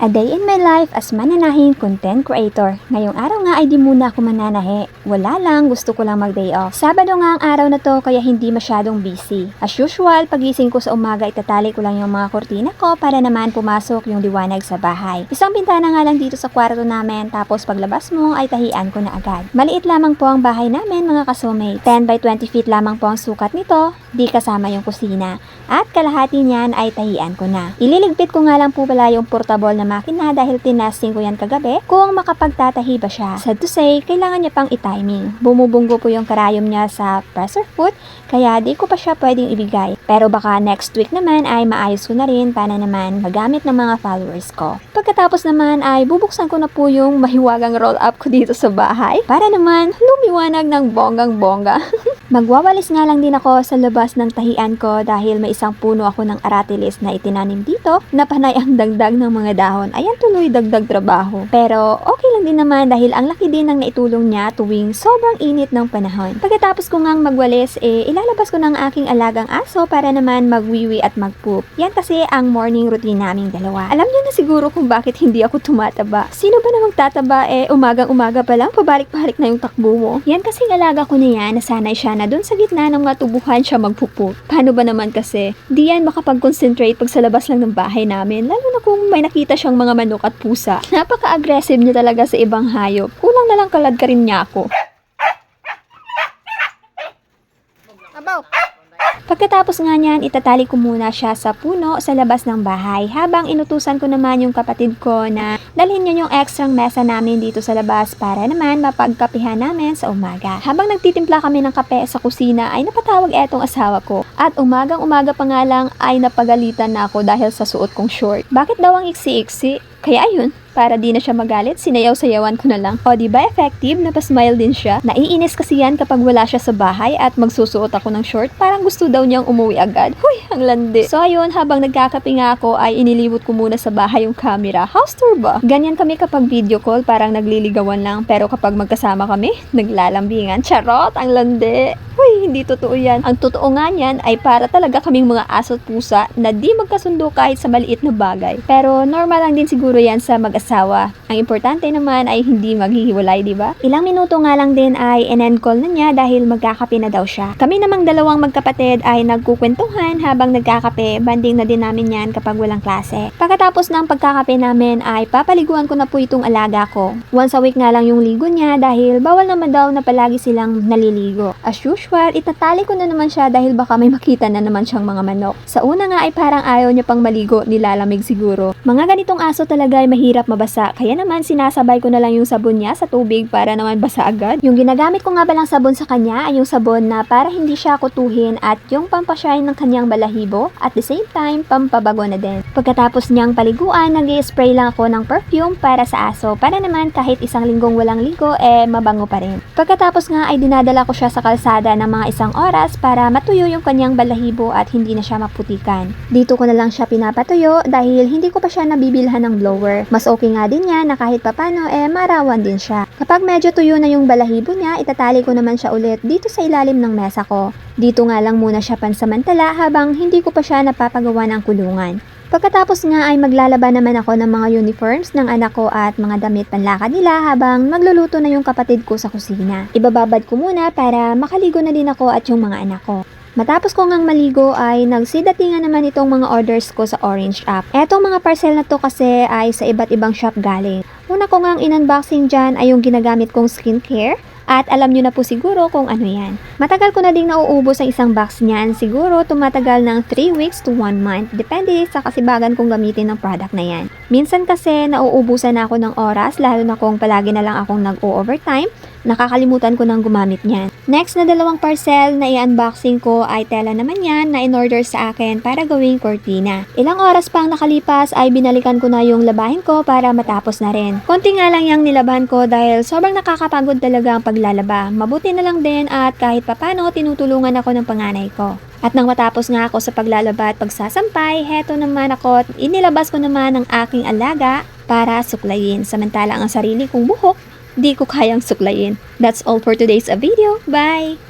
A day in my life as mananahing content creator. Ngayong araw nga ay di muna ako mananahe. Wala lang, gusto ko lang mag-day off. Sabado nga ang araw na to kaya hindi masyadong busy. As usual, pagising ko sa umaga itatali ko lang yung mga kortina ko para naman pumasok yung liwanag sa bahay. Isang bintana nga lang dito sa kwarto namin tapos paglabas mo ay tahian ko na agad. Maliit lamang po ang bahay namin mga kasomate. 10 by 20 feet lamang po ang sukat nito, di kasama yung kusina. At kalahati niyan ay tahian ko na. Ililigpit ko nga lang po pala yung portable na makina dahil tinasting ko yan kagabi kung makapagtatahi ba siya. Sad to say, kailangan niya pang i-timing. Bumubunggo po yung karayom niya sa pressure foot kaya di ko pa siya pwedeng ibigay. Pero baka next week naman ay maayos ko na rin para naman magamit ng mga followers ko. Pagkatapos naman ay bubuksan ko na po yung mahiwagang roll up ko dito sa bahay para naman lumiwanag ng bonggang-bongga. Magwawalis nga lang din ako sa labas ng tahian ko dahil may isang puno ako ng aratilis na itinanim dito na panay ang dagdag ng mga dahon. Ayan tuloy dagdag trabaho. Pero okay lang din naman dahil ang laki din ng naitulong niya tuwing sobrang init ng panahon. Pagkatapos ko ngang magwalis, ilalabas ko ng aking alagang aso para naman magwiwi at magpoop. Yan kasi ang morning routine naming dalawa. Alam niyo na siguro kung bakit hindi ako tumataba. Sino ba namang tataba umagang-umaga pa lang pabalik-balik na yung takbo mo? Yan kasi alaga ko na yan, nasanay siya na dun sa gitna ng mga tubuhan siya magpupo. Paano ba naman kasi? Di yan makapag-concentrate pag sa labas lang ng bahay namin, lalo na kung may nakita siyang mga manok at pusa. Napaka-aggressive niya talaga sa ibang hayop. Kulang na lang kalad ka rin niya ako. Abaw! Pagkatapos nga niyan, itatali ko muna siya sa puno sa labas ng bahay habang inutusan ko naman yung kapatid ko na dalhin niya yung extrang mesa namin dito sa labas para naman mapagkapihan namin sa umaga. Habang nagtitimpla kami ng kape sa kusina ay napatawag etong asawa ko at umagang-umaga pa nga lang ay napagalitan na ako dahil sa suot kong short. Bakit daw ang iksi-iksi? Kaya ayun, para di na siya magalit, sinayaw-sayawan ko na lang. O diba effective, napasmile din siya. Naiinis kasi yan kapag wala siya sa bahay at magsusuot ako ng short, parang gusto daw niyang umuwi agad. Huy, ang landi. So ayun, habang nagkakape nga ako ay inilibot ko muna sa bahay yung camera. House tour ba? Ganyan kami kapag video call, parang nagliligawan lang. Pero kapag magkasama kami, naglalambingan. Charot, ang landi. Huy, hindi totoo yan. Ang totoo nga niyan ay para talaga kaming mga aso at pusa na di magkasundo kahit sa maliit na bagay. Pero normal lang din siguro yan sa mag-asawa. Ang importante naman ay hindi maghihiwalay, di ba? Ilang minuto nga lang din ay in-end call na niya dahil magkakape na daw siya. Kami namang dalawang magkapatid ay nagkukwentuhan habang nagkakape. Banding na din namin yan kapag walang klase. Pagkatapos ng pagkakape namin ay papaliguan ko na po itong alaga ko. Once a week nga lang yung ligo niya dahil bawal naman daw na palagi silang naliligo. As usual, itatali ko na naman siya dahil baka may makita na naman siyang mga manok. Sa una nga ay parang ayaw niya pang maligo, nilalamig siguro. Mga ganitong aso talaga ay mahirap mabasa, kaya naman sinasabay ko na lang yung sabon niya sa tubig para naman basa agad. Yung ginagamit ko nga balang sabon sa kanya ay yung sabon na para hindi siya kutuhin at yung pampashine ng kanyang balahibo at the same time pampabago na din. Pagkatapos niyang paliguan, nag-i-spray lang ako ng perfume para sa aso para naman kahit isang linggong walang ligo mabango pa rin. Pagkatapos nga ay dinadala ko siya sa kalsada ng mga isang oras para matuyo yung kanyang balahibo at hindi na siya maputikan. Dito ko na lang siya pinapatuyo dahil hindi ko pa siya nabibilhan ng blower. Mas okay nga din niya na kahit papano marawan din siya. Kapag medyo tuyo na yung balahibo niya, itatali ko naman siya ulit dito sa ilalim ng mesa ko. Dito nga lang muna siya pansamantala habang hindi ko pa siya napapagawa ng kulungan. Pagkatapos nga ay maglalaba naman ako ng mga uniforms ng anak ko at mga damit panlakad nila habang magluluto na yung kapatid ko sa kusina. Ibababad ko muna para makaligo na din ako at yung mga anak ko. Matapos ko ngang maligo ay nagsidatingan naman itong mga orders ko sa Orange app. Etong mga parcel na to kasi ay sa iba't ibang shop galing. Una ko ngang in-unboxing dyan ay yung ginagamit kong skincare. At alam nyo na po siguro kung ano yan. Matagal ko na ding nauubos ang isang box niyan. Siguro tumatagal ng 3 weeks to 1 month. Depende sa kasibagan kong gamitin ng product na yan. Minsan kasi nauubusan na ako ng oras, lalo na kung palagi na lang akong nag-o-overtime. Nakakalimutan ko nang gumamit niyan. Next na dalawang parcel na i-unboxing ko ay tela naman yan na in-order sa akin para gawing cortina. Ilang oras pang nakalipas ay binalikan ko na yung labahin ko para matapos na rin. Konti nga lang yung nilabahan ko dahil sobrang nakakapagod talaga ang paglalaba. Mabuti na lang din at kahit papano tinutulungan ako ng panganay ko. At nang matapos nga ako sa paglalaba at pagsasampay, heto naman ako, inilabas ko naman ang aking alaga para suklayin. Samantalang ang sarili kong buhok, di ko kayang suklayin. That's all for today's video. Bye!